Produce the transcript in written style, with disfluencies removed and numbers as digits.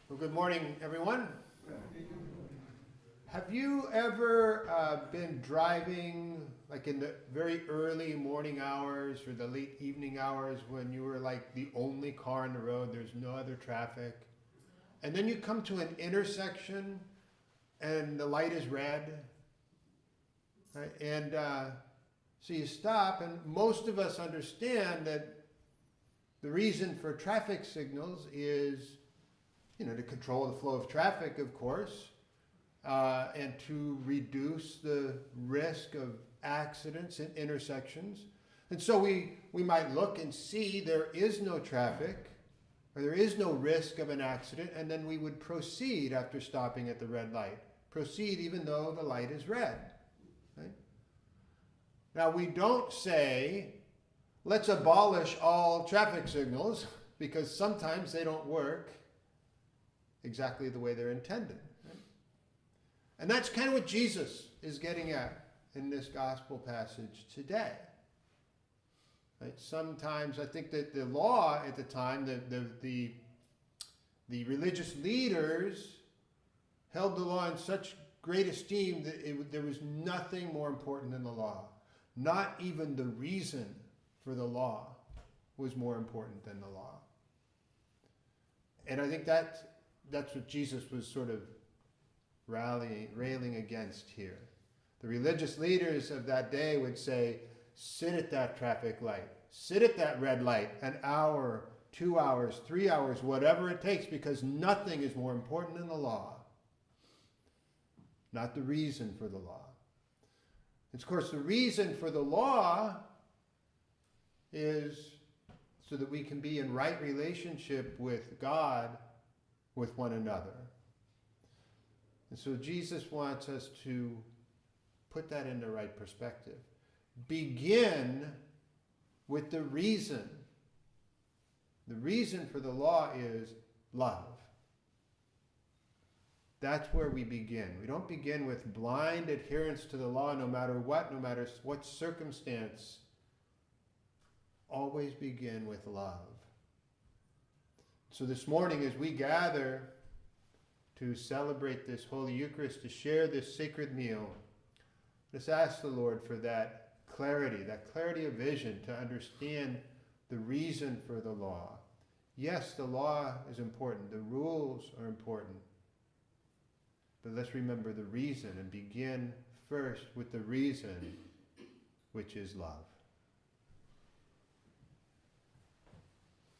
Well, good morning, everyone. Have you ever been driving like in the very early morning hours or the late evening hours when you were like the only car on the road, there's no other traffic, and then you come to an intersection and the light is red, right? And so you stop, and most of us understand that the reason for traffic signals is, to control the flow of traffic, of course, and to reduce the risk of accidents in intersections. And so we might look and see there is no traffic, or there is no risk of an accident, and then we would proceed after stopping at the red light. Proceed even though the light is red. Right? Now, we don't say, let's abolish all traffic signals, because sometimes they don't work exactly the way they're intended. Right? And that's kind of what Jesus is getting at in this gospel passage today. Right? Sometimes I think that the law at the time, the religious leaders held the law in such great esteem that there was nothing more important than the law. Not even the reason for the law was more important than the law. And I think that's what Jesus was sort of railing against here. The religious leaders of that day would say, sit at that traffic light, sit at that red light, an hour, 2 hours, 3 hours, whatever it takes, because nothing is more important than the law. Not the reason for the law. And of course, the reason for the law is so that we can be in right relationship with God, with one another. And so Jesus wants us to put that in the right perspective. Begin with the reason. The reason for the law is love. That's where we begin. We don't begin with blind adherence to the law no matter what circumstance. Always begin with love. So this morning, as we gather to celebrate this Holy Eucharist, to share this sacred meal, let's ask the Lord for that clarity of vision to understand the reason for the law. Yes, the law is important. The rules are important. But let's remember the reason and begin first with the reason, which is love.